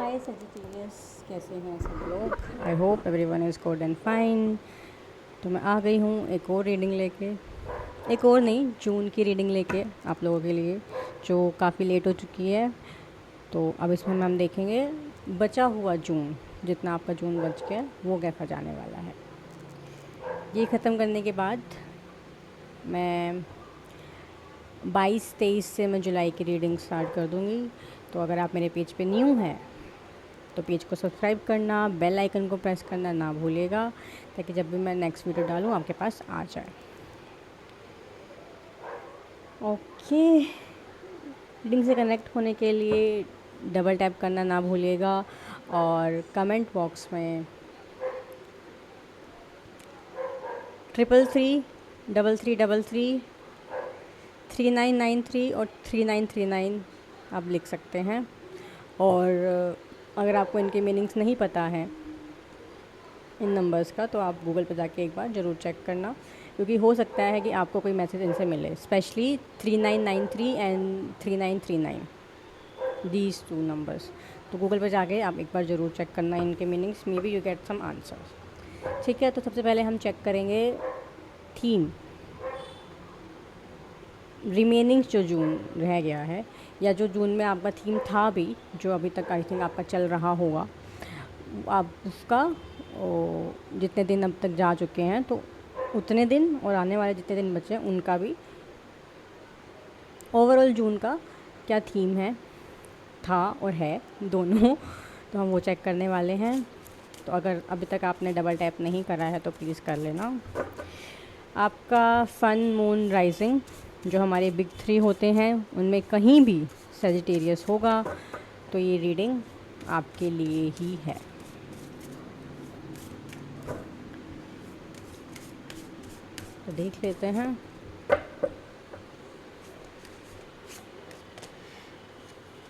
हाय Sagittarius, कैसे हैं सब लोग। I hope everyone is good and fine. तो मैं आ गई हूँ एक और रीडिंग लेके, एक और नहीं, जून की रीडिंग लेके आप लोगों के लिए, जो काफ़ी लेट हो चुकी है। तो अब इसमें हम देखेंगे बचा हुआ जून, जितना आपका जून बच गया वो कैसा जाने वाला है। ये ख़त्म करने के बाद मैं 22-23 से मैं जुलाई की रीडिंग स्टार्ट कर दूँगी। तो अगर आप मेरे पेज पे न्यू हैं तो पेज को सब्सक्राइब करना, बेल आइकन को प्रेस करना ना भूलिएगा, ताकि जब भी मैं नेक्स्ट वीडियो डालूँ आपके पास आ जाए। ओके, रीडिंग से कनेक्ट होने के लिए डबल टैप करना ना भूलिएगा और कमेंट बॉक्स में 333 3993 और 3939 आप लिख सकते हैं। और अगर आपको इनके मीनिंग्स नहीं पता है इन नंबर्स का, तो आप गूगल पर जाके एक बार ज़रूर चेक करना, क्योंकि हो सकता है कि आपको कोई मैसेज इनसे मिले, specially 3993 and 3939, these two numbers. तो गूगल पर जाके आप एक बार ज़रूर चेक करना इनके meanings, maybe you get some answers. ठीक है, तो सबसे पहले हम चेक करेंगे थीम, रिमेनिंग जो जून रह गया है, या जो जून में आपका थीम था भी, जो अभी तक आई थिंक आपका चल रहा होगा, आप उसका जितने दिन अब तक जा चुके हैं तो उतने दिन, और आने वाले जितने दिन बचे हैं उनका भी ओवरऑल जून का क्या थीम है, था और है दोनों। तो हम वो चेक करने वाले हैं। तो अगर अभी तक आपने डबल टैप नहीं करा है तो प्लीज़ कर लेना। आपका सन, मून, राइजिंग, जो हमारे बिग 3 होते हैं, उनमें कहीं भी सजिटेरियस होगा तो ये रीडिंग आपके लिए ही है। तो देख लेते हैं।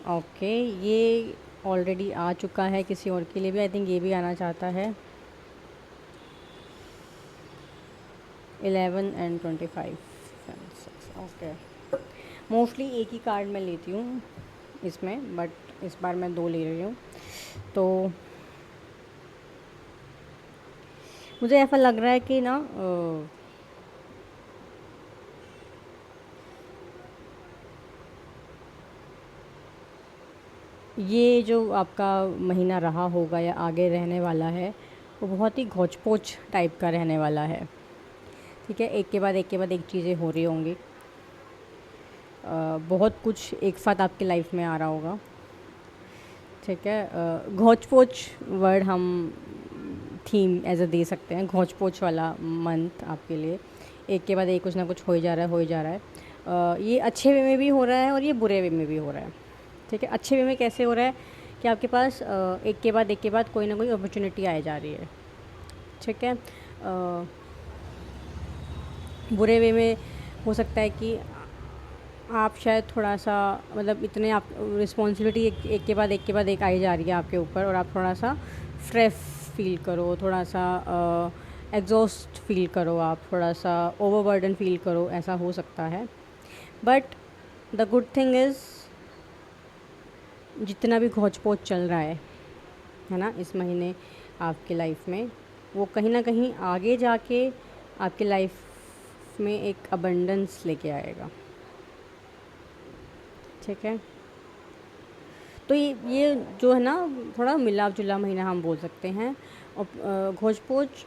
ओके, ये ऑलरेडी आ चुका है किसी और के लिए भी, आई थिंक ये भी आना चाहता है। 11 एंड 25। ओके, मोस्टली एक ही कार्ड मैं लेती हूँ इसमें, बट इस बार मैं 2 ले रही हूँ। तो मुझे ऐसा लग रहा है कि ना ये जो आपका महीना रहा होगा या आगे रहने वाला है, वो बहुत ही घोच-पोच टाइप का रहने वाला है। ठीक है, एक के बाद एक चीज़ें हो रही होंगी, बहुत कुछ एक साथ आपकी लाइफ में आ रहा होगा। ठीक है, घोच-पोच वर्ड हम थीम एज अ दे सकते हैं, घोच-पोच वाला मंथ आपके लिए। एक के बाद एक कुछ ना कुछ हो ही जा रहा है, हो ही जा रहा है। ये अच्छे वे में भी हो रहा है और ये बुरे वे में भी हो रहा है। ठीक है, अच्छे वे में कैसे हो रहा है कि आपके पास एक के बाद कोई ना कोई अपॉर्चुनिटी आए जा रही है। ठीक है, बुरे वे में हो सकता है कि आप शायद थोड़ा सा, मतलब इतने आप रिस्पॉन्सिबिलिटी एक के बाद एक आई जा रही है आपके ऊपर, और आप थोड़ा सा स्ट्रेस फील करो, थोड़ा सा एग्जॉस्ट फील करो, आप थोड़ा सा ओवरबर्डन फील करो, ऐसा हो सकता है। But the good thing is, जितना भी घोच पोच चल रहा है ना इस महीने आपकी लाइफ में, वो कहीं ना कहीं आगे जाके आपकी लाइफ में एक अबंडेंस लेके आएगा। ठीक है, तो ये जो है ना, थोड़ा मिला जुला महीना हम बोल सकते हैं। और घोच पोच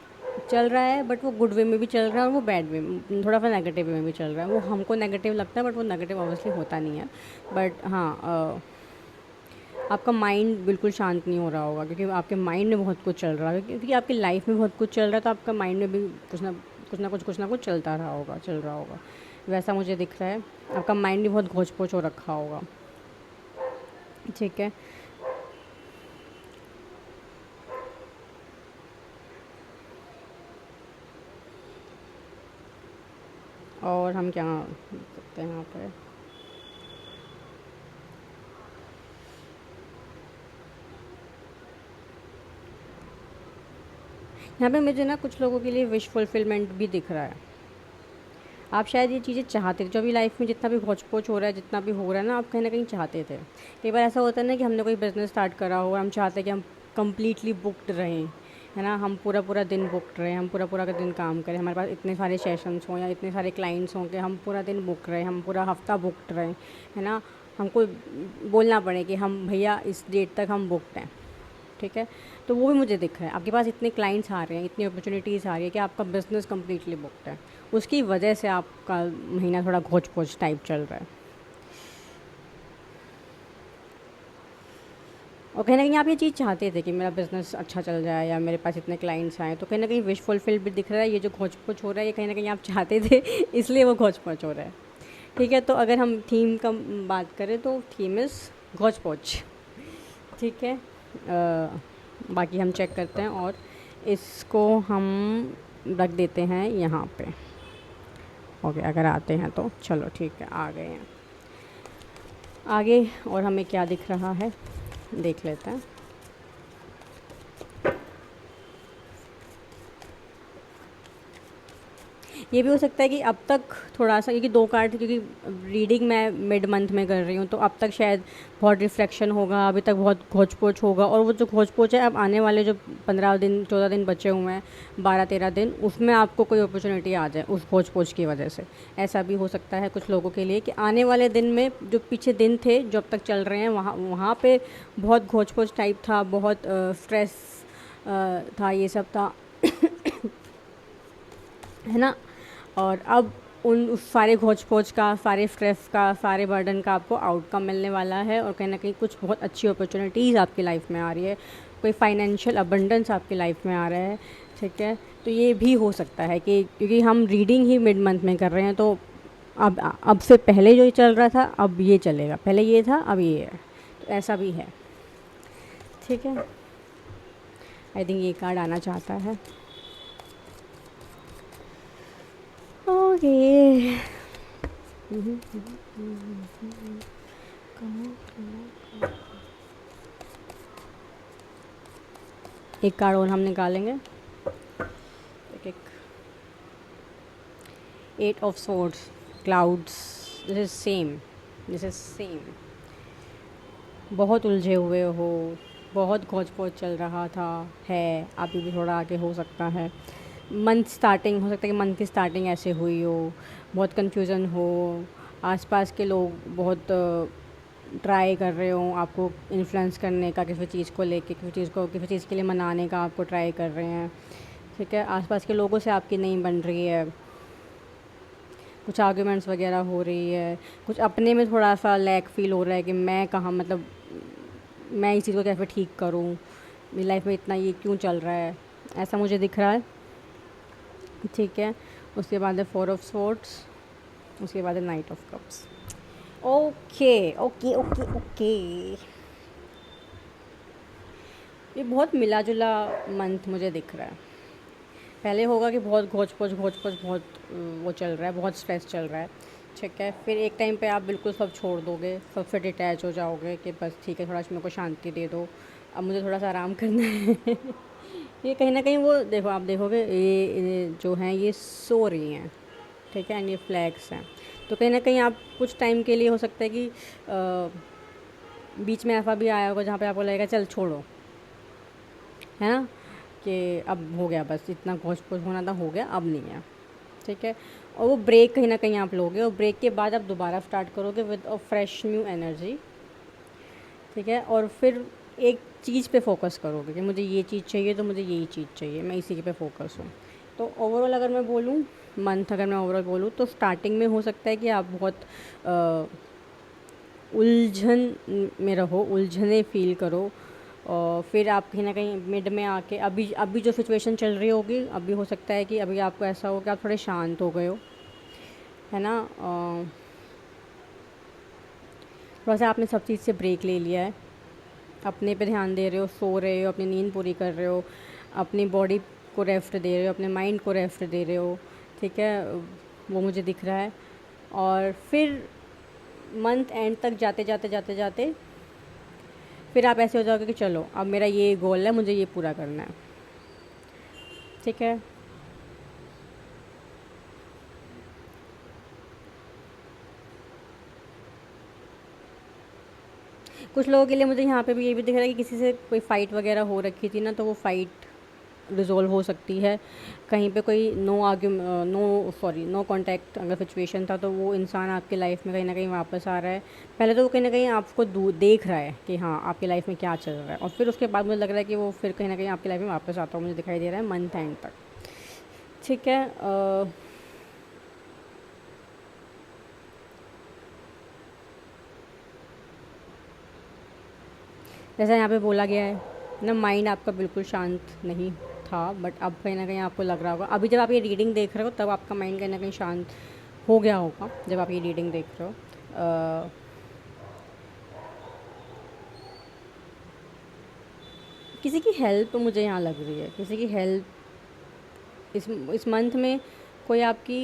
चल रहा है, बट वो गुड वे में भी चल रहा है और वो बैड वे में, थोड़ा सा नेगेटिव वे में भी चल रहा है। वो हमको नेगेटिव लगता है, बट वो नेगेटिव ऑब्वियसली होता नहीं है। बट हाँ, आपका माइंड बिल्कुल शांत नहीं हो रहा होगा, क्योंकि आपके माइंड में बहुत कुछ चल रहा है, क्योंकि आपकी लाइफ में बहुत कुछ चल रहा है, तो आपका माइंड में भी कुछ ना कुछ चल रहा होगा। वैसा मुझे दिख रहा है, आपका माइंड भी बहुत घोच पोच हो रखा होगा। ठीक है, और हम क्या सकते हैं यहाँ पर। यहाँ पे मुझे ना कुछ लोगों के लिए विश फुलफिलमेंट भी दिख रहा है। आप शायद ये चीज़ें चाहते थे, जो भी लाइफ में जितना भी होच-पोच हो रहा है, जितना भी हो रहा है ना, आप कहीं न कहीं चाहते थे। कई बार ऐसा होता है ना कि हमने कोई बिज़नेस स्टार्ट करा हो और हम चाहते हैं कि हम कंप्लीटली बुक्ड रहें, है ना? हम पूरा-पूरा दिन बुक्ड रहें, हम पूरा-पूरा का दिन काम करें, हमारे पास इतने सारे सेशंस हों या इतने सारे क्लाइंट्स हों कि हम पूरा दिन बुक रहें, हम पूरा हफ़्ता बुक्ड रहें, है ना? हमको बोलना पड़े कि हम भैया इस डेट तक हम बुक्ड हैं, ठीक है? तो वो भी मुझे दिख रहा है, आपके पास इतने क्लाइंट्स आ रहे हैं, इतनी अपॉर्चुनिटीज़ आ रही है कि आपका बिज़नेस कंप्लीटली बुक्ड है। उसकी वजह से आपका महीना थोड़ा घोच-पोच टाइप चल रहा है। और कहीं न कहीं आप ये चीज़ चाहते थे कि मेरा बिज़नेस अच्छा चल जाए या मेरे पास इतने क्लाइंट्स आएँ, तो कहीं न कहीं विश फुलफ़िल भी दिख रहा है। ये जो घोच-पोच हो रहा है, ये कहीं न कहीं आप चाहते थे इसलिए वो घोच-पोच हो रहा है। ठीक है, तो अगर हम थीम का बात करें तो थीम इज़ घोच-पोच, ठीक है। बाकी हम चेक करते हैं और इसको हम रख देते हैं यहाँ पे। ओके, अगर आते हैं तो चलो ठीक है, आ गए हैं। आगे और हमें क्या दिख रहा है, देख लेते हैं। ये भी हो सकता है कि अब तक थोड़ा-सा, क्योंकि 2 कार्ड, क्योंकि रीडिंग मैं मिड मंथ में कर रही हूँ, तो अब तक शायद बहुत रिफ्लेक्शन होगा, अभी तक बहुत घोच-पोच होगा, और वो जो घोच-पोच है अब आने वाले जो 15 दिन 14 दिन बचे हुए हैं, 12-13 दिन, उसमें आपको कोई अपॉर्चुनिटी आ जाए उस घोच-पोच की वजह से। ऐसा भी हो सकता है कुछ लोगों के लिए कि आने वाले दिन में जो पीछे दिन थे, जो अब तक चल रहे हैं, वहाँ वहाँ पे बहुत घोच-पोच टाइप था, बहुत स्ट्रेस था, ये सब था, है ना? और अब उन उस सारे घोच-पोच का, सारे स्ट्रेस का, सारे बर्डन का आपको आउटकम मिलने वाला है, और कहीं न कहीं कुछ बहुत अच्छी अपॉर्चुनिटीज़ आपकी लाइफ में आ रही है। कोई फाइनेंशियल अबंडेंस आपकी लाइफ में आ रहा है, ठीक है? तो ये भी हो सकता है कि क्योंकि हम रीडिंग ही मिड मंथ में कर रहे हैं, तो अब से पहले जो ये चल रहा था, अब ये चलेगा। पहले ये था, अब ये है। तो ऐसा भी है, ठीक है? आई थिंक ये कार्ड आना चाहता है। ओके। एक कार्ड और हम निकालेंगे, एक एक। 8 of swords, clouds, this is same. बहुत उलझे हुए हो, बहुत घोच-पोच चल रहा था, है, अभी भी थोड़ा आगे हो सकता है। मंथ स्टार्टिंग हो सकता है कि मंथ की स्टार्टिंग ऐसे हुई हो, बहुत कन्फ्यूज़न हो, आसपास के लोग बहुत ट्राई कर रहे हो आपको इन्फ्लुएंस करने का, किसी चीज़ को लेके, किसी चीज़ के लिए मनाने का आपको ट्राई कर रहे हैं, ठीक है? आसपास के लोगों से आपकी नहीं बन रही है, कुछ आर्ग्यूमेंट्स वगैरह हो रही है, कुछ अपने में थोड़ा सा लैक फील हो रहा है कि मैं कहाँ, मतलब मैं इस चीज़ को कैसे ठीक करूँ, मेरी लाइफ में इतना ये क्यों चल रहा है, ऐसा मुझे दिख रहा है, ठीक है? उसके बाद है 4 ऑफ स्वॉर्ड्स, उसके बाद है night of cups. Okay okay okay okay, ये बहुत मिला जुला मंथ मुझे दिख रहा है। पहले होगा कि बहुत घोच-पोच बहुत वो चल रहा है, बहुत स्ट्रेस चल रहा है, ठीक है? फिर एक टाइम पे आप बिल्कुल सब छोड़ दोगे, सबसे डिटैच हो जाओगे कि बस ठीक है, थोड़ा सा मेरे को शांति दे दो, अब मुझे थोड़ा सा आराम करना है। ये कहीं न कहीं वो देखो, आप देखोगे ये जो हैं ये सो रही हैं, ठीक है? एंड ये फ्लैग्स हैं, तो कहीं न कहीं आप कुछ टाइम के लिए हो सकता है कि बीच में ऐसा भी आया होगा जहाँ पे आपको लगेगा चल छोड़ो, है ना? कि अब हो गया, बस इतना घोच-पोच होना था, हो गया, अब नहीं है, ठीक है? और वो ब्रेक कहीं न कहीं आप लोगे, और ब्रेक के बाद आप दोबारा स्टार्ट करोगे with a fresh new energy, ठीक है? और फिर एक चीज़ पे फोकस करोगे कि मुझे ये चीज़ चाहिए, तो मुझे यही चीज़ चाहिए, मैं इसी के पे फोकस हूँ। तो ओवरऑल अगर मैं बोलूँ, मंथ अगर मैं ओवरऑल बोलूँ, तो स्टार्टिंग में हो सकता है कि आप बहुत उलझन में रहो, उलझने फ़ील करो, और फिर आप कहीं न कहीं मिड में आके अभी अभी जो सिचुएशन चल रही होगी, अभी हो सकता है कि अभी आपको ऐसा हो कि आप थोड़े शांत हो गए हो, है ना? थोड़ा-सा आपने सब चीज़ से ब्रेक ले लिया है, अपने पे ध्यान दे रहे हो, सो रहे हो, अपनी नींद पूरी कर रहे हो, अपनी बॉडी को रेस्ट दे रहे हो, अपने माइंड को रेस्ट दे रहे हो, ठीक है? वो मुझे दिख रहा है। और फिर मंथ एंड तक जाते फिर आप ऐसे हो जाओगे कि चलो अब मेरा ये गोल है, मुझे ये पूरा करना है, ठीक है? कुछ लोगों के लिए मुझे यहाँ पे भी ये भी दिख रहा है कि किसी से कोई फ़ाइट वगैरह हो रखी थी ना, तो वो फ़ाइट रिज़ॉल्व हो सकती है। कहीं पे कोई नो कांटेक्ट अगर सिचुएशन था, तो वो इंसान आपके लाइफ में कहीं ना कहीं वापस आ रहा है। पहले तो वो कहीं ना कहीं आपको देख रहा है कि हाँ आपकी लाइफ में क्या चल रहा है, और फिर उसके बाद मुझे लग रहा है कि वो फिर कहीं ना कहीं आपकी लाइफ में वापस आता हुआ मुझे दिखाई दे रहा है मंथ एंड तक। ठीक है। जैसा यहाँ पे बोला गया है ना, माइंड आपका बिल्कुल शांत नहीं था, बट अब कहीं ना कहीं आपको लग रहा होगा, अभी जब आप ये रीडिंग देख रहे हो तब आपका माइंड कहीं ना कहीं शांत हो गया होगा जब आप ये रीडिंग देख रहे हो। किसी की हेल्प मुझे यहाँ लग रही है, किसी की हेल्प इस मंथ में कोई आपकी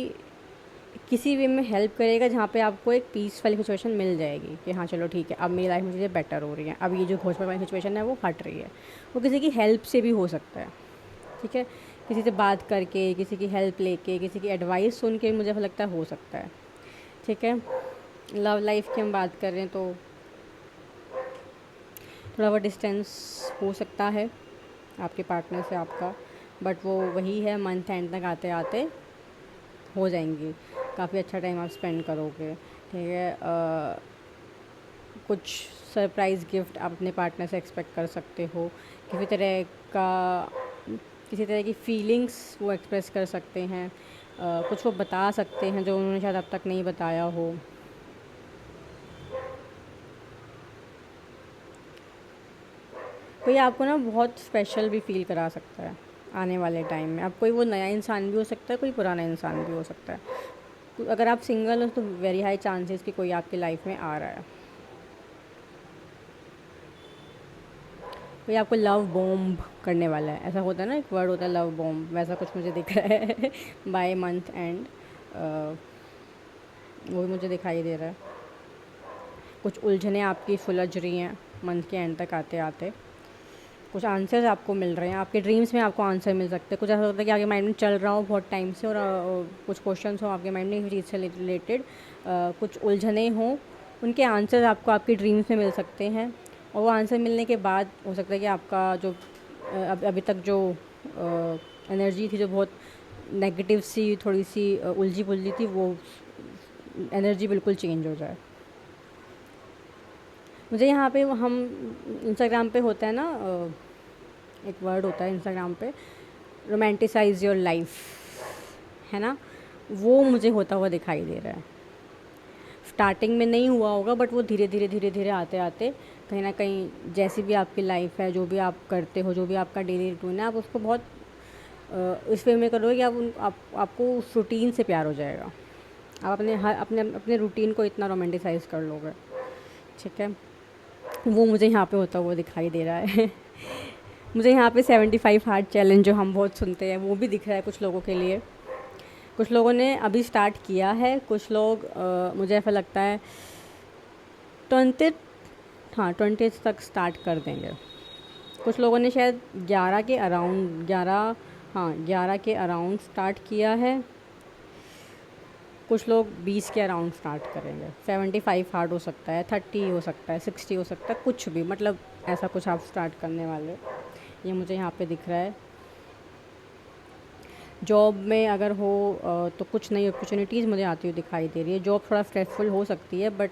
किसी वे में हेल्प करेगा, जहाँ पे आपको एक पीस वाली सिचुएशन मिल जाएगी कि हाँ चलो ठीक है, अब मेरी लाइफ में चीज़ें बेटर हो रही हैं, अब ये जो घोषणा वाली सिचुएशन है वो हट रही है। वो किसी की हेल्प से भी हो सकता है। ठीक है, किसी से बात करके, किसी की हेल्प लेके, किसी की एडवाइस सुन के मुझे लगता है हो सकता है। ठीक है, लव लाइफ की हम बात कर रहे हैं तो थोड़ा बहुत डिस्टेंस हो सकता है आपके पार्टनर से आपका, बट वो वही है, मंथ एंड तक आते आते हो जाएंगी। काफ़ी अच्छा टाइम आप स्पेंड करोगे। ठीक है, कुछ सरप्राइज़ गिफ्ट आप अपने पार्टनर से एक्सपेक्ट कर सकते हो। किसी तरह का किसी तरह की फीलिंग्स वो एक्सप्रेस कर सकते हैं। कुछ वो बता सकते हैं जो उन्होंने शायद अब तक नहीं बताया हो। कोई आपको ना बहुत स्पेशल भी फील करा सकता है आने वाले टाइम में। अब कोई वो नया इंसान भी हो सकता है, कोई पुराना इंसान भी हो सकता है। अगर आप सिंगल हो तो वेरी हाई चांसेस कि कोई आपकी लाइफ में आ रहा है। कोई आपको लव बॉम्ब करने वाला है, ऐसा होता है ना, एक वर्ड होता है लव बॉम्ब, वैसा कुछ मुझे दिख रहा है बाय मंथ एंड। वो भी मुझे दिखाई दे रहा है। कुछ उलझने आपकी सुलझ रही हैं मंथ के एंड तक आते आते। कुछ आंसर्स आपको मिल रहे हैं, आपके ड्रीम्स में आपको आंसर मिल सकते हैं। कुछ ऐसा होता है कि आपके माइंड में चल रहा हो बहुत टाइम से, और कुछ क्वेश्चंस हो आपके माइंड में इस चीज़ से रिलेटेड, कुछ उलझने हों, उनके आंसर्स आपको आपके ड्रीम्स में मिल सकते हैं। और वो आंसर मिलने के बाद हो सकता है कि आपका जो अभी तक जो एनर्जी थी, जो बहुत नेगेटिव सी, थोड़ी सी उलझी पुलझी थी, वो एनर्जी बिल्कुल चेंज हो जाए। मुझे यहाँ पे हम इंस्टाग्राम पे होता है ना, एक वर्ड होता है इंस्टाग्राम पे, रोमांटिसाइज योर लाइफ, है ना, वो मुझे होता हुआ दिखाई दे रहा है। स्टार्टिंग में नहीं हुआ होगा, बट वो धीरे धीरे धीरे धीरे आते आते कहीं ना कहीं, जैसी भी आपकी लाइफ है, जो भी आप करते हो, जो भी आपका डेली रूटीन है, आप उसको बहुत इस वे में करोगे कि आपको उस रूटीन से प्यार हो जाएगा। आप अपने अपने रूटीन को इतना रोमांटिसाइज कर लोगे। ठीक है, वो मुझे यहाँ पे होता हुआ दिखाई दे रहा है मुझे यहाँ पे 75 हार्ट चैलेंज जो हम बहुत सुनते हैं, वो भी दिख रहा है कुछ लोगों के लिए। कुछ लोगों ने अभी स्टार्ट किया है, कुछ लोग मुझे ऐसा लगता है 20 तक स्टार्ट कर देंगे। कुछ लोगों ने शायद 11 के अराउंड स्टार्ट किया है। कुछ लोग 20 के अराउंड स्टार्ट करेंगे। 75 हार्ड हो सकता है, 30 हो सकता है, 60 हो सकता है, कुछ भी, मतलब ऐसा कुछ आप स्टार्ट करने वाले, ये मुझे यहाँ पे दिख रहा है। जॉब में अगर हो तो कुछ नई अपॉर्चुनिटीज़ मुझे आती हुई दिखाई दे रही है। जॉब थोड़ा स्ट्रेसफुल हो सकती है, बट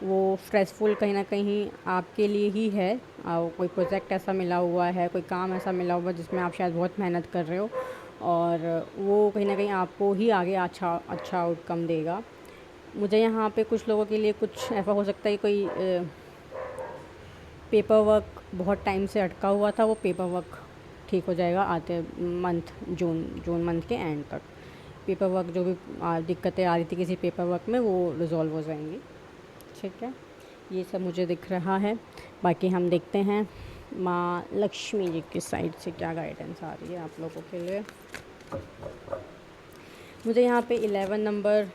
वो स्ट्रेसफुल कहीं ना कहीं आपके लिए ही है। कोई प्रोजेक्ट ऐसा मिला हुआ है, कोई काम ऐसा मिला हुआ है जिसमें आप शायद बहुत मेहनत कर रहे हो, और वो कहीं ना कहीं आपको ही आगे अच्छा अच्छा आउटकम देगा। मुझे यहाँ पे कुछ लोगों के लिए कुछ ऐसा हो सकता है, कोई पेपर वर्क बहुत टाइम से अटका हुआ था, वो पेपर वर्क ठीक हो जाएगा आते जून मंथ के एंड तक। पेपर वर्क जो भी दिक्कतें आ रही थी किसी पेपर वर्क में, वो रिज़ॉल्व हो जाएंगी। ठीक है, ये सब मुझे दिख रहा है। बाकी हम देखते हैं माँ लक्ष्मी जी की साइड से क्या गाइडेंस आ रही है आप लोगों के लिए। मुझे यहाँ पे 11 नंबर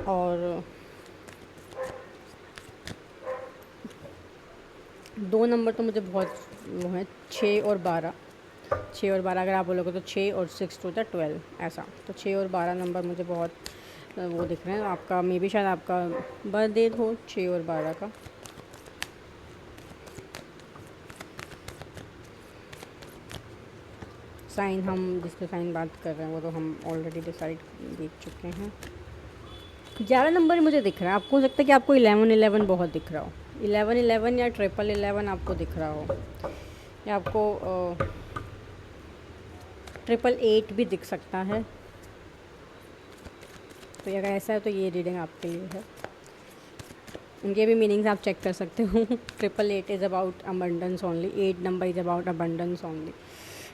और 2 नंबर तो मुझे बहुत वो हैं, 6 और 12। 6 और 12 अगर आप बोलोगे तो 6 और 6 टू द 12 ऐसा, तो 6 और 12 नंबर मुझे बहुत तो वो दिख रहे हैं आपका, मे बी शायद आपका बर्थडे हो 6 और 12 का। साइन, हम जिसके साइन बात कर रहे हैं वो तो हम ऑलरेडी डिसाइड देख चुके हैं। 11 नंबर मुझे दिख रहा है, आपको हो सकता है कि आपको 11 बहुत दिख रहा हो, 11 या 11 आपको दिख रहा हो, या आपको 888 भी दिख सकता है। तो अगर ऐसा है तो ये रीडिंग आपके लिए है। उनके भी मीनिंग्स आप चेक कर सकते हो। 888 is about abundance only, 8 number is about abundance only,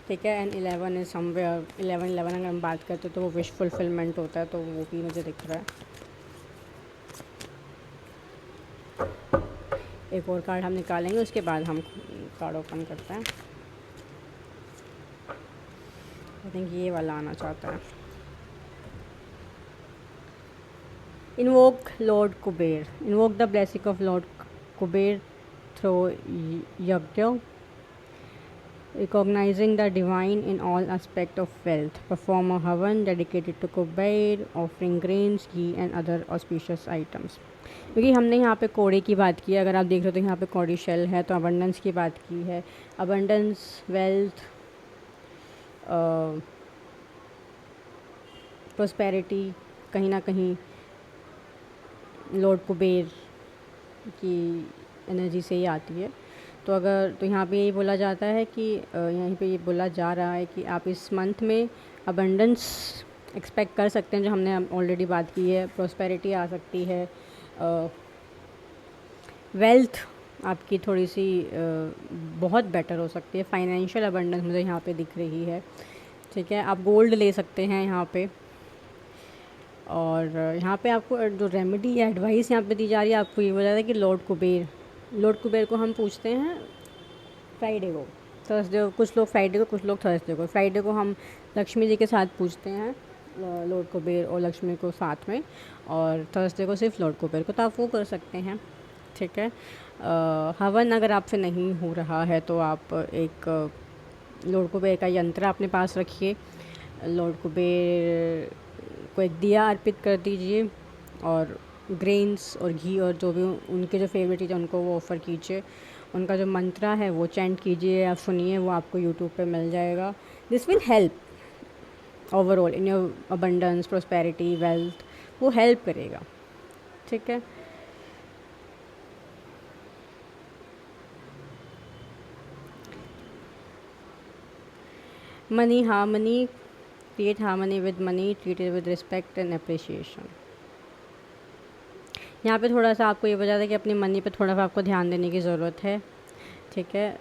ठीक है। एंड 11 इज़ समवेयर, 11 अगर हम बात करते तो वो विश फुलफिलमेंट होता है, तो वो भी मुझे दिख रहा है। एक और कार्ड हम निकालेंगे, उसके बाद हम कार्ड ओपन करते हैं। आई थिंक ये वाला आना चाहता है। Invoke Lord Kuber, invoke the blessing of Lord Kuber through यज्ञ, recognizing the divine in all aspect of wealth. Perform a havan dedicated to Kubeir, offering grains, ghee and other auspicious items. क्योंकि हमने यहाँ पे कौड़ी की बात की है, अगर आप देख रहे हो तो यहाँ पे कौड़ी शेल है, तो अबंडेंस की बात की है। अबंडेंस, वेल्थ, प्रोस्पेरिटी कहीं ना कहीं लॉर्ड कुबेर की एनर्जी से ही आती है। तो अगर तो यहाँ पे यही बोला जाता है कि यहीं पे ये बोला जा रहा है कि आप इस मंथ में अबंडेंस एक्सपेक्ट कर सकते हैं, जो हमने ऑलरेडी बात की है। प्रोस्पेरिटी आ सकती है, वेल्थ आपकी थोड़ी सी बहुत बेटर हो सकती है। फाइनेंशियल अबंडेंस मुझे यहाँ पे दिख रही है, ठीक है। आप गोल्ड ले सकते हैं यहाँ पे। और यहाँ पे आपको जो रेमेडी या एडवाइस यहाँ पे दी जा रही है, आपको ये बोला जाता है कि लॉर्ड कुबेर को हम पूछते हैं फ्राइडे को, थर्सडे को, कुछ लोग फ्राइडे को, कुछ लोग थर्सडे को। फ्राइडे को हम लक्ष्मी जी के साथ पूछते हैं, लॉर्ड कुबेर और लक्ष्मी को साथ में, और थर्सडे को सिर्फ लॉर्ड कुबेर को। तो आप वो कर सकते हैं, ठीक है। हवन अगर आपसे नहीं हो रहा है तो आप एक लॉर्ड कुबेर का यंत्र अपने पास रखिए, लॉर्ड कुबेर को एक दिया अर्पित कर दीजिए, और ग्रेन्स और घी और जो भी उनके जो फेवरेट चीज़ है उनको वो ऑफ़र कीजिए। उनका जो मंत्र है वो चैंट कीजिए, आप सुनिए, वो आपको यूट्यूब पे मिल जाएगा। This will help overall in your abundance, prosperity, wealth, वो हेल्प करेगा, ठीक है। Money harmony, create harmony with money, treat it with respect and appreciation. यहाँ पे थोड़ा सा आपको ये वजह है कि अपनी मनी पे थोड़ा सा आपको ध्यान देने की ज़रूरत है, ठीक है।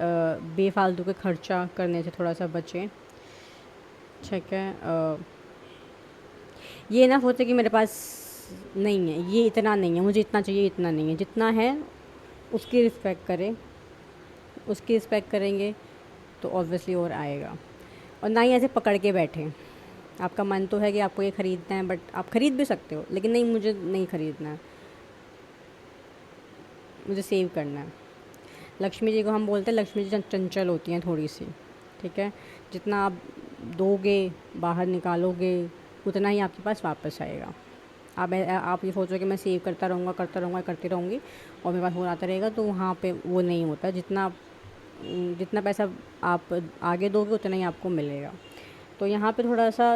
बेफालतू के खर्चा करने से थोड़ा सा बचें, ठीक है। ये ना सोचे कि मेरे पास नहीं है, ये इतना नहीं है, मुझे इतना चाहिए, इतना नहीं है। जितना है उसकी रिस्पेक्ट करें, उसकी रिस्पेक्ट करेंगे तो ऑब्वियसली और आएगा। और ना ही ऐसे पकड़ के बैठें। आपका मन तो है कि आपको ये ख़रीदना है, बट आप ख़रीद भी सकते हो, लेकिन नहीं, मुझे नहीं ख़रीदना है, मुझे सेव करना है। लक्ष्मी जी को हम बोलते हैं, लक्ष्मी जी चंचल होती हैं थोड़ी सी, ठीक है। जितना आप दोगे, बाहर निकालोगे, उतना ही आपके पास वापस आएगा। आप ये सोचो कि मैं सेव करता रहूँगा, करती रहूँगी और मेरे पास हो आता रहेगा, तो वहाँ पे वो नहीं होता। जितना पैसा आप आगे दोगे उतना ही आपको मिलेगा। तो यहाँ पे थोड़ा सा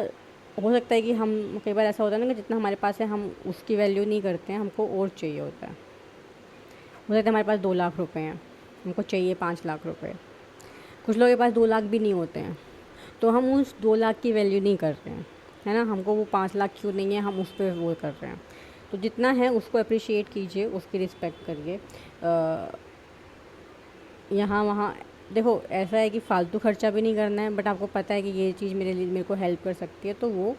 हो सकता है कि हम, कई बार ऐसा होता है ना कि जितना हमारे पास है हम उसकी वैल्यू नहीं करते हैं, हमको और चाहिए होता है। हो सकता है हमारे पास 2 लाख रुपए हैं, हमको चाहिए 5 लाख रुपए। कुछ लोगों के पास 2 लाख भी नहीं होते हैं, तो हम उस 2 लाख की वैल्यू नहीं कर रहे हैं, है ना। हमको वो 5 लाख क्यों नहीं है, हम उस पर वो कर रहे हैं। तो जितना है उसको अप्रिशिएट कीजिए, उसकी रिस्पेक्ट करिए। यहाँ वहाँ देखो, ऐसा है कि फ़ालतू खर्चा भी नहीं करना है, बट आपको पता है कि ये चीज़ मेरे को हेल्प कर सकती है, तो वो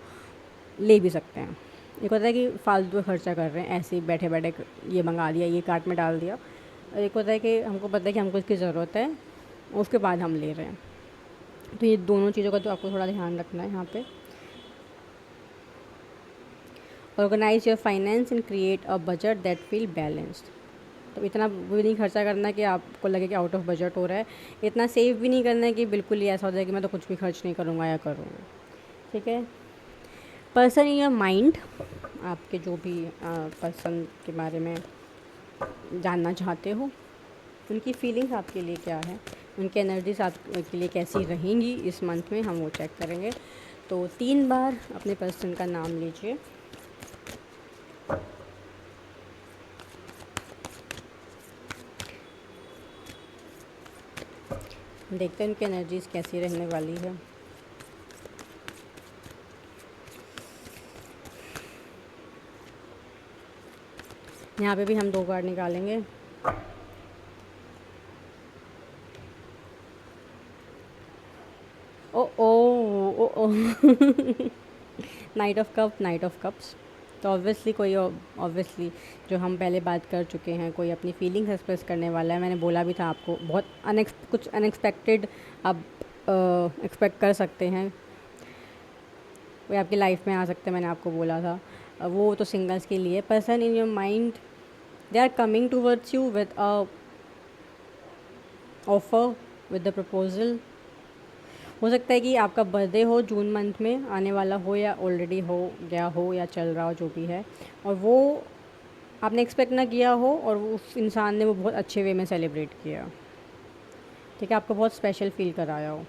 ले भी सकते हैं। एक होता है कि फ़ालतू खर्चा कर रहे हैं, ऐसे ही बैठे बैठे ये मंगा लिया, ये कार्ट में डाल दिया। और एक होता है कि हमको पता है कि हमको इसकी ज़रूरत है, उसके बाद हम ले रहे हैं। तो ये दोनों चीज़ों का तो आपको थोड़ा ध्यान रखना है यहाँ पे। Organise your finance and create a budget that feel balanced. तो इतना भी नहीं खर्चा करना कि आपको लगे कि आउट ऑफ बजट हो रहा है, इतना सेव भी नहीं करना है कि बिल्कुल ही ऐसा हो जाए कि मैं तो कुछ भी खर्च नहीं करूँगा या करूँगा, ठीक है। पर्सन इन योर माइंड, आपके जो भी पर्सन के बारे में जानना चाहते हो, उनकी फीलिंग्स आपके लिए क्या है, उनकी एनर्जीज आपके लिए कैसी रहेंगी इस मंथ में, हम वो चेक करेंगे। तो 3 बार अपने पर्सन का नाम लीजिए। देखते हैं उनकी एनर्जीज कैसी रहने वाली है। यहाँ पे भी हम 2 कार्ड निकालेंगे। ओ ओ ओ ओ knight of cup, knight of cups. तो ऑब्वियसली ऑब्वियसली जो हम पहले बात कर चुके हैं, कोई अपनी फीलिंग्स एक्सप्रेस करने वाला है। मैंने बोला भी था आपको, बहुत कुछ अनएक्सपेक्टेड आप एक्सपेक्ट कर सकते हैं, कोई आपकी लाइफ में आ सकते हैं, मैंने आपको बोला था। वो तो सिंगल्स के लिए। Person in your mind, they are coming towards you with a offer, with the proposal. हो सकता है कि आपका बर्थडे हो जून मंथ में आने वाला हो, या ऑलरेडी हो गया हो, या चल रहा हो, जो भी है, और वो आपने एक्सपेक्ट ना किया हो और उस इंसान ने वो बहुत अच्छे वे में सेलिब्रेट किया। ठीक है, आपको बहुत स्पेशल फ़ील कराया हो।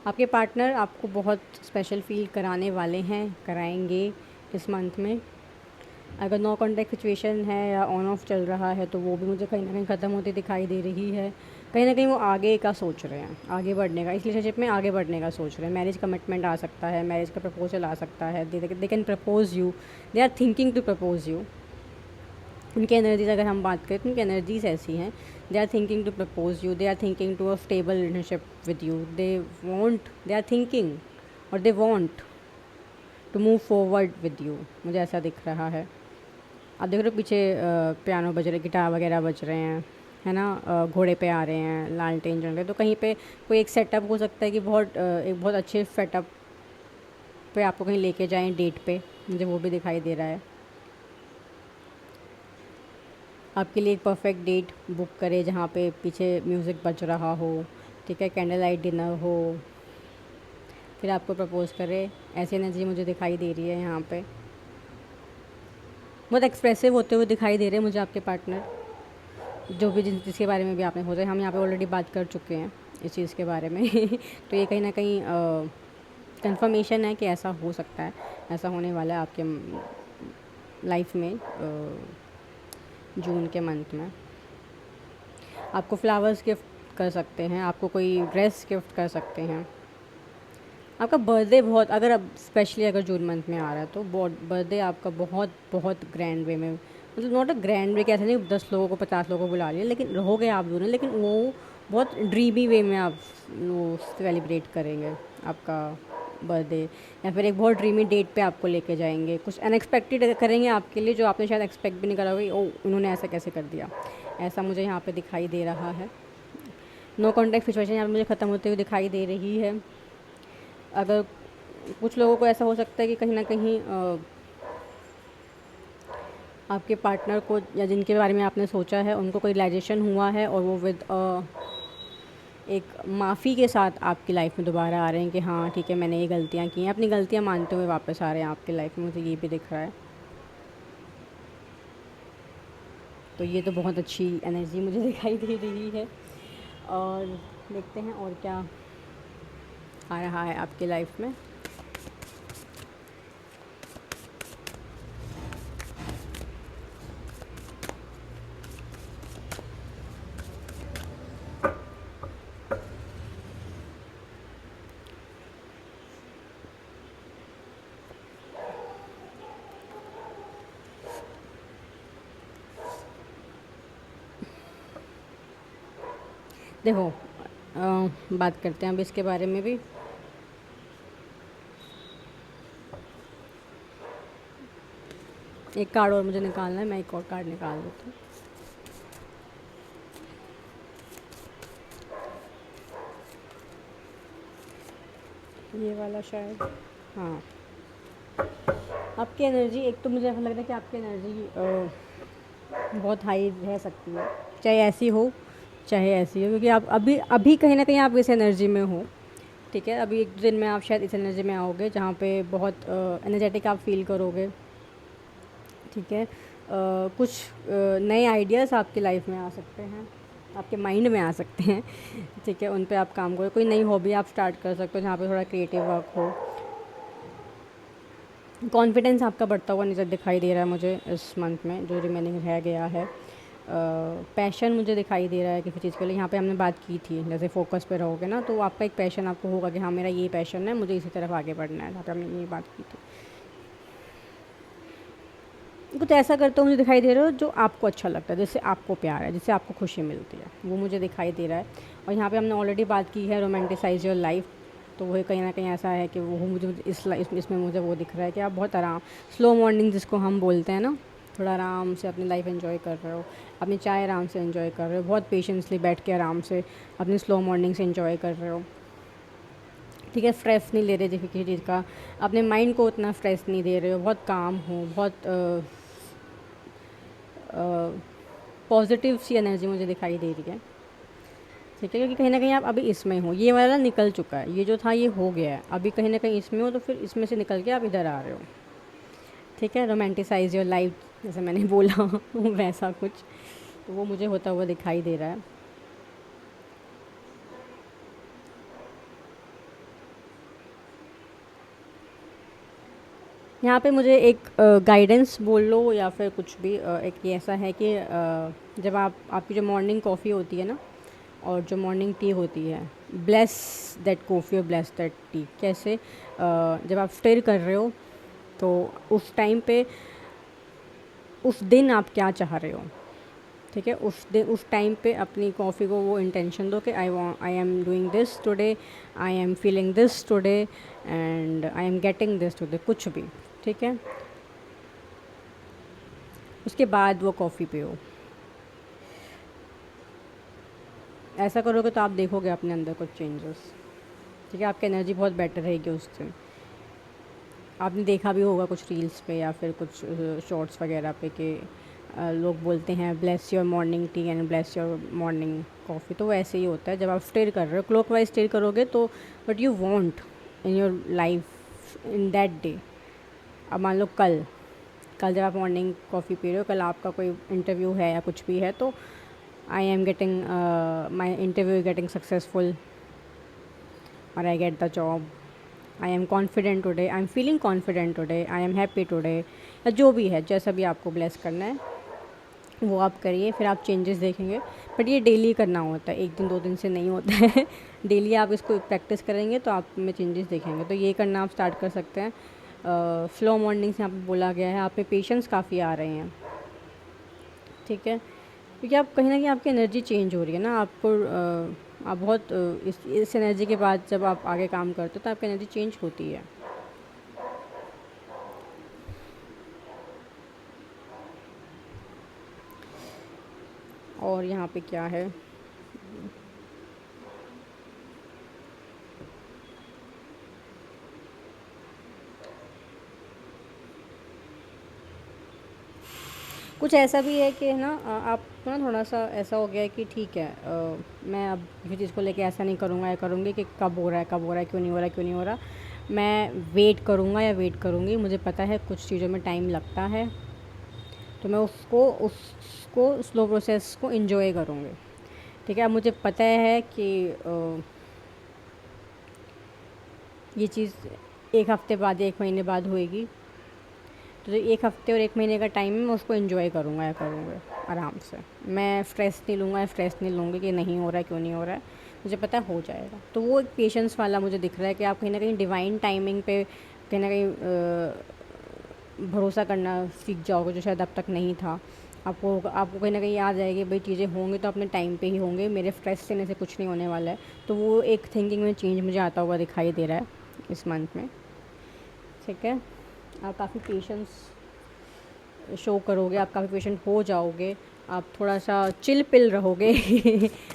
आपके पार्टनर आपको बहुत स्पेशल फ़ील कराने वाले हैं, कराएंगे इस मंथ में। अगर नो कॉन्टैक्ट सिचुएशन है या ऑन ऑफ चल रहा है, तो वो भी मुझे कहीं ना कहीं ख़त्म होती दिखाई दे रही है। कहीं ना कहीं वो आगे का सोच रहे हैं, आगे बढ़ने का, इस रिलेशनशिप में आगे बढ़ने का सोच रहे हैं। मैरिज कमिटमेंट आ सकता है, मैरिज का प्रपोजल आ सकता है। They can propose you, they are thinking to propose you. उनकी एनर्जीज अगर हम बात करें तो उनकी एनर्जीज ऐसी हैं, they are thinking to propose you, they are thinking to a stable relationship with you, they are thinking और they want to move forward with you. मुझे ऐसा दिख रहा है। आप देख रहे हो पीछे पियानो बज रहे, गिटार वगैरह बज रहे हैं, है ना, घोड़े पे आ रहे हैं, लालटेन जल रहे हैं। तो कहीं पे कोई एक सेटअप हो सकता है कि एक बहुत अच्छे सेटअप पे आपको कहीं लेके जाएं, डेट पे। मुझे वो भी दिखाई दे रहा है। आपके लिए एक परफेक्ट डेट बुक करे जहाँ पे पीछे म्यूज़िक बज रहा हो, ठीक है, कैंडल लाइट डिनर हो, फिर आपको प्रपोज़ करे। ऐसी एनर्जी मुझे दिखाई दे रही है यहाँ पे। बहुत एक्सप्रेसिव होते हुए दिखाई दे रहे हैं मुझे आपके पार्टनर, जो भी जिसके बारे में भी आपने सोचा है। हम यहाँ पे ऑलरेडी बात कर चुके हैं इस चीज़ के बारे में तो ये कहीं ना कहीं कंफर्मेशन है कि ऐसा हो सकता है, ऐसा होने वाला है आपके लाइफ में जून के मंथ में। आपको फ्लावर्स गिफ्ट कर सकते हैं, आपको कोई ड्रेस गिफ्ट कर सकते हैं। आपका बर्थडे बहुत, अगर अब स्पेशली अगर जून मंथ में आ रहा है तो बर्थडे आपका बहुत बहुत ग्रैंड वे में, मतलब नॉट अ ग्रैंड वे, कैसे नहीं 10 लोगों को 50 लोगों को बुला लिया, लेकिन रहोगे आप दोनों, लेकिन वो बहुत ड्रीमी वे में आप वो सेलिब्रेट करेंगे आपका बर्थडे, या फिर एक बहुत ड्रीमी डेट पे आपको लेके जाएंगे। कुछ अनएक्सपेक्टेड करेंगे आपके लिए, जो आपने शायद एक्सपेक्ट भी नहीं करा होगा। ओ, उन्होंने ऐसा कैसे कर दिया, ऐसा मुझे यहाँ पे दिखाई दे रहा है। नो कॉन्टैक्ट सिचुएशन यहाँ पे मुझे ख़त्म होते हुए दिखाई दे रही है। अगर कुछ लोगों को ऐसा हो सकता है कि कहीं ना कहीं आपके पार्टनर को, या जिनके बारे में आपने सोचा है, उनको कोई रियलाइजेशन हुआ है और वो विद एक माफ़ी के साथ आपकी लाइफ में दोबारा आ रहे हैं कि हाँ ठीक है, मैंने ये गलतियाँ की हैं, अपनी गलतियाँ मानते हुए वापस आ रहे हैं आपकी लाइफ में। मुझे ये भी दिख रहा है। तो ये तो बहुत अच्छी एनर्जी मुझे दिखाई दे रही है। और देखते हैं और क्या आ रहा है आपकी लाइफ में। देखो बात करते हैं अब इसके बारे में भी। एक कार्ड और मुझे निकालना है, मैं एक और कार्ड निकाल देती हूँ। ये वाला शायद, हाँ। आपकी एनर्जी, एक तो मुझे ऐसा लग रहा है कि आपकी एनर्जी बहुत हाई रह सकती है, चाहे ऐसी हो चाहे ऐसी हो, क्योंकि आप अभी अभी कहीं ना कहीं आप इस एनर्जी में हो। ठीक है, अभी 1-2 दिन में आप शायद इस एनर्जी में आओगे जहाँ पे बहुत एनर्जेटिक आप फ़ील करोगे। ठीक है, कुछ नए आइडियाज़ आपकी लाइफ में आ सकते हैं, आपके माइंड में आ सकते हैं। ठीक है, उन पे आप काम करो। कोई नई हॉबी आप स्टार्ट कर सकते हो जहाँ पे थोड़ा क्रिएटिव वर्क हो। कॉन्फिडेंस आपका बढ़ता हुआ नज़र दिखाई दे रहा है मुझे इस मंथ में जो रिमेनिंग रह गया है। पैशन मुझे दिखाई दे रहा है किसी चीज़ के लिए। यहाँ पे हमने बात की थी, जैसे फोकस पे रहोगे ना तो आपका एक पैशन आपको होगा कि हाँ मेरा ये पैशन है, मुझे इसी तरफ आगे बढ़ना है। यहाँ पे हमने ये बात की थी। कुछ ऐसा करते हो मुझे दिखाई दे रहा हो जो आपको अच्छा लगता है, जिससे आपको प्यार है, जिससे आपको खुशी मिलती है, वो मुझे दिखाई दे रहा है। और यहाँ पे हमने ऑलरेडी बात की है रोमांटिसाइज योर लाइफ, तो वही कहीं ना कहीं ऐसा है कि वो मुझे इसमें मुझे वो दिख रहा है कि आप बहुत आराम, स्लो मॉर्निंग जिसको हम बोलते हैं ना, थोड़ा आराम से अपनी लाइफ एंजॉय कर रहे हो, अपनी चाय आराम से एंजॉय कर रहे हो, बहुत पेशेंसली बैठ के आराम से अपनी स्लो मॉर्निंग से एंजॉय कर रहे हो। ठीक है, स्ट्रेस नहीं ले रहे किसी चीज़ का, अपने माइंड को उतना स्ट्रेस नहीं दे रहे हो, बहुत काम हो, बहुत पॉजिटिव सी एनर्जी मुझे दिखाई दे रही है। ठीक है, क्योंकि कहीं ना कहीं आप अभी इसमें हो, ये वाला निकल चुका है, ये जो था ये हो गया है, अभी कहीं ना कहीं इसमें हो, तो फिर इसमें से निकल के आप इधर आ रहे हो। ठीक है, रोमांटिसाइज योर लाइफ जैसे मैंने बोला वैसा कुछ, तो वो मुझे होता हुआ दिखाई दे रहा है। यहाँ पे मुझे एक गाइडेंस बोल लो या फिर कुछ भी, एक ये ऐसा है कि जब आपकी जो मॉर्निंग कॉफ़ी होती है ना और जो मॉर्निंग टी होती है, ब्लेस दैट कॉफ़ी और ब्लेस दैट टी। कैसे? जब आप स्टिर कर रहे हो तो उस टाइम पे उस दिन आप क्या चाह रहे हो। ठीक है, उस टाइम पे अपनी कॉफ़ी को वो इंटेंशन दो कि I am doing this today, I am feeling this today and I am getting this today, कुछ भी। ठीक है, उसके बाद वो कॉफ़ी पियो। ऐसा करोगे तो आप देखोगे अपने अंदर कुछ चेंजेस। ठीक है, आपकी एनर्जी बहुत बेटर रहेगी उस दिन। आपने देखा भी होगा कुछ रील्स पे या फिर कुछ शॉर्ट्स वगैरह पे कि लोग बोलते हैं bless your morning tea and bless your morning coffee, तो वैसे ही होता है। जब आप स्टिर कर रहे हो क्लॉकवाइज स्टिर करोगे तो what you want in your life in that day. अब मान लो कल जब आप मॉर्निंग कॉफ़ी पी रहे हो, कल आपका कोई इंटरव्यू है या कुछ भी है, तो I am getting my interview is getting successful और I get the job, I am confident today, I am feeling confident today, I am happy today, या जो भी है, जैसा भी आपको ब्लेस करना है वो आप करिए, फिर आप चेंजेस देखेंगे। बट ये डेली करना होता है, 1 दिन 2 दिन से नहीं होता है डेली आप इसको प्रैक्टिस करेंगे तो आप में चेंजेस देखेंगे। तो ये करना आप स्टार्ट कर सकते हैं। स्लो मॉर्निंग से यहाँ पे बोला गया है, आप पे पेशेंस काफ़ी आ रहे हैं। ठीक है, क्योंकि आप कहीं ना कहीं आपकी एनर्जी चेंज हो रही है ना, आपको आप बहुत इस एनर्जी के बाद जब आप आगे काम करते हो तो आपकी एनर्जी चेंज होती है। और यहाँ पे क्या है, कुछ ऐसा भी है कि ना आपको ना थोड़ा सा ऐसा हो गया है कि ठीक है, मैं अब किसी चीज़ को लेके ऐसा नहीं करूँगा या करूँगी कि कब हो रहा है कब हो रहा है, क्यों नहीं हो रहा है क्यों नहीं हो रहा, मैं वेट करूँगा या वेट करूँगी। मुझे पता है कुछ चीज़ों में टाइम लगता है, तो मैं उसको स्लो प्रोसेस को इन्जॉय करूँगी। ठीक है, अब मुझे पता है कि ये चीज़ 1 हफ़्ते बाद 1 महीने बाद होएगी, तो जो 1 हफ़्ते और 1 महीने का टाइम है मैं उसको एंजॉय करूँगा या करूँगा आराम से। मैं स्ट्रेस नहीं लूँगा या स्ट्रेस नहीं लूँगी कि नहीं हो रहा है क्यों नहीं हो रहा है, मुझे पता है हो जाएगा। तो वो एक पेशेंस वाला मुझे दिख रहा है कि आप कहीं ना कहीं डिवाइन टाइमिंग पे कहीं ना कहीं भरोसा करना सीख जाओगे, जो शायद अब तक नहीं था। आपको कहीं ना कहीं याद आएगी भाई चीज़ें होंगी तो अपने टाइम पे ही होंगे, मेरे स्ट्रेस लेने से कुछ नहीं होने वाला है। तो वो एक थिंकिंग में चेंज मुझे आता हुआ दिखाई दे रहा है इस मंथ में। ठीक है, आप काफ़ी पेशेंस शो करोगे, आप काफ़ी पेशेंट हो जाओगे, आप थोड़ा सा चिल पिल रहोगे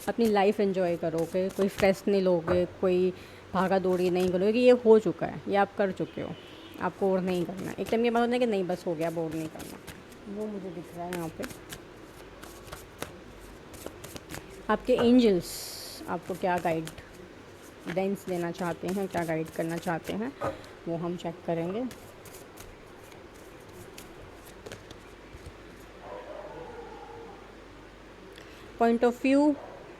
अपनी लाइफ एंजॉय करोगे, कोई स्ट्रेस नहीं लोगे, कोई भागा दौड़ी नहीं करोगे कि ये हो चुका है, ये आप कर चुके हो, आपको और नहीं करना। एक टाइम ये बात होता है कि नहीं बस हो गया, बोर नहीं करना, वो मुझे दिख रहा है यहाँ पे। आपके एंजल्स आपको क्या गाइड गाइडेंस देना चाहते हैं, क्या गाइड करना चाहते हैं, वो हम चेक करेंगे। Point of view,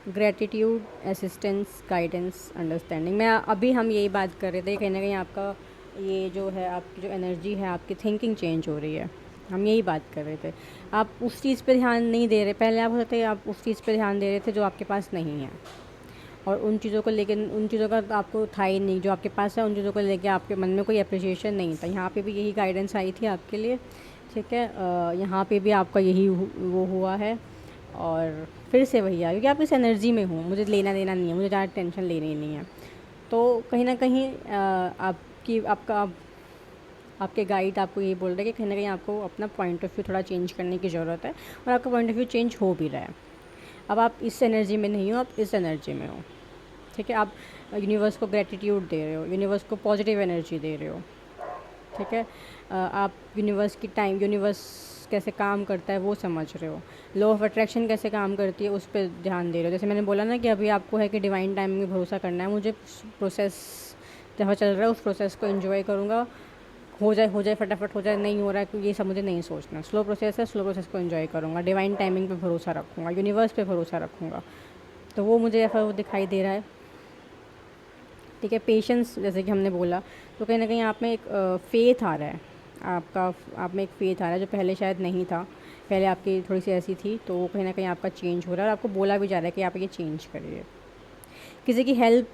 gratitude, assistance, guidance, understanding. मैं अभी हम यही बात कर रहे थे, कहीं ना कहीं आपका ये जो है, आपकी जो एनर्जी है, आपकी थिंकिंग चेंज हो रही है। हम यही बात कर रहे थे। आप उस चीज़ पे ध्यान नहीं दे रहे, पहले आप होते आप उस चीज़ पे ध्यान दे रहे थे जो आपके पास नहीं है, और उन चीज़ों को लेकर, उन चीज़ों का तो आपको था ही नहीं, जो आपके पास है उन चीज़ों को लेकर आपके मन में कोई अप्रिशिएशन नहीं था। यहाँ पे भी यही गाइडेंस आई थी आपके लिए, ठीक है। यहाँ पे भी आपका यही वो हुआ है, और फिर से वही आ, क्योंकि आप इस एनर्जी में हो, मुझे लेना देना नहीं है, मुझे ज़्यादा टेंशन लेनी नहीं है। तो कहीं ना कहीं आपके गाइड आपको ये बोल रहे हैं कि कहीं ना कहीं आपको अपना पॉइंट ऑफ व्यू थोड़ा चेंज करने की ज़रूरत है, और आपका पॉइंट ऑफ व्यू चेंज हो भी रहा है। अब आप इस एनर्जी में नहीं हो, आप इस एनर्जी में हो, ठीक है। आप यूनिवर्स को ग्रेटिट्यूड दे रहे हो, यूनिवर्स को पॉजिटिव एनर्जी दे रहे हो, ठीक है। आप यूनिवर्स कैसे काम करता है वो समझ रहे हो, लॉ ऑफ अट्रैक्शन कैसे काम करती है उस पर ध्यान दे रहे हो। जैसे मैंने बोला ना कि अभी आपको है कि डिवाइन टाइमिंग में भरोसा करना है, मुझे प्रोसेस जहाँ चल रहा है उस प्रोसेस को एंजॉय करूँगा, हो जाए फटाफट हो जाए, नहीं हो रहा है ये सब मुझे नहीं सोचना, स्लो प्रोसेस है, स्लो प्रोसेस को एंजॉय करूँगा, डिवाइन टाइमिंग पे भरोसा रखूँगा, यूनिवर्स पे भरोसा रखूँगा। तो वो मुझे ऐसा वो दिखाई दे रहा है, ठीक है। पेशेंस, जैसे कि हमने बोला, तो कहीं ना कहीं आप में एक फेथ आ रहा है, आप में एक फेथ आ रहा है जो पहले शायद नहीं था। पहले आपकी थोड़ी सी ऐसी थी, तो वो कहीं ना कहीं आपका चेंज हो रहा है, और आपको बोला भी जा रहा है कि आप ये चेंज करिए। किसी की हेल्प,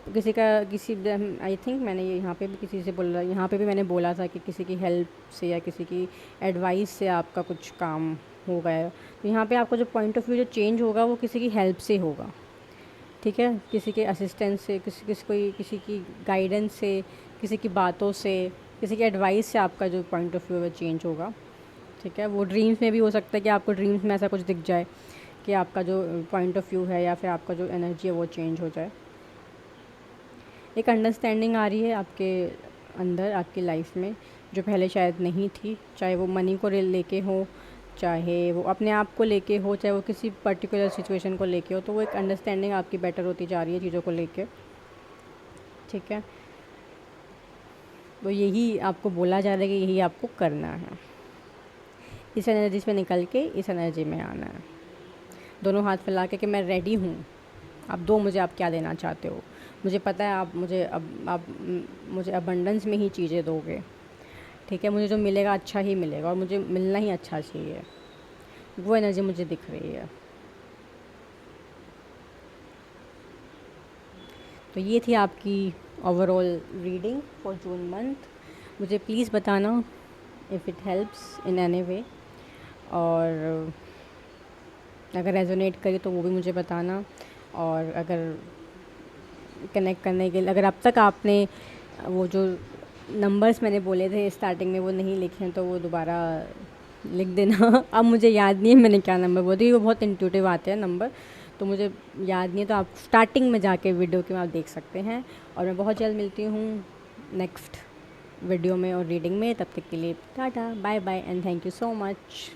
आई थिंक मैंने ये यहाँ पे भी किसी से बोला, यहाँ पे भी मैंने बोला था कि किसी की हेल्प से या किसी की एडवाइस से आपका कुछ काम हो गया है। तो यहाँ पे आपका जो पॉइंट ऑफ व्यू जो चेंज होगा वो किसी की हेल्प से होगा, ठीक है। किसी के असिस्टेंस से, किसी की गाइडेंस से, किसी की बातों से, किसी की एडवाइस से आपका जो पॉइंट ऑफ व्यू है चेंज होगा, ठीक है। वो ड्रीम्स में भी हो सकता है कि आपको ड्रीम्स में ऐसा कुछ दिख जाए कि आपका जो पॉइंट ऑफ व्यू है या फिर आपका जो एनर्जी है वो चेंज हो जाए। एक अंडरस्टैंडिंग आ रही है आपके अंदर, आपकी लाइफ में, जो पहले शायद नहीं थी, चाहे वो मनी को लेके हो, चाहे वो अपने आप को लेके हो, चाहे वो किसी पर्टिकुलर सिचुएशन को लेके हो। तो वो एक अंडरस्टैंडिंग आपकी बेटर होती जा रही है चीज़ों को लेके, ठीक है। तो यही आपको बोला जा रहा है कि यही आपको करना है, इस एनर्जी से निकल के इस एनर्जी में आना है। दोनों हाथ फैला के कि मैं रेडी हूँ, आप दो मुझे, आप क्या देना चाहते हो, मुझे पता है आप मुझे अबंडेंस में ही चीज़ें दोगे, ठीक है। मुझे जो मिलेगा अच्छा ही मिलेगा, और मुझे मिलना ही अच्छा चाहिए, वो एनर्जी मुझे दिख रही है। तो ये थी आपकी overall reading for June month. मुझे प्लीज़ बताना if it helps in any way, और अगर रेजोनेट करे तो वो भी मुझे बताना। और अगर कनेक्ट करने के लिए, अगर अब तक आपने वो जो नंबर्स मैंने बोले थे स्टार्टिंग में वो नहीं लिखे हैं तो वो दोबारा लिख देना। अब मुझे याद नहीं है मैंने क्या नंबर बोले थे, वो बहुत इंट्यूटिव आते हैं नंबर, तो मुझे याद नहीं है। तो आप स्टार्टिंग में जाके वीडियो के में आप देख सकते हैं। और मैं बहुत जल्द मिलती हूँ नेक्स्ट वीडियो में और रीडिंग में। तब तक के लिए tata, bye bye, and thank you so much.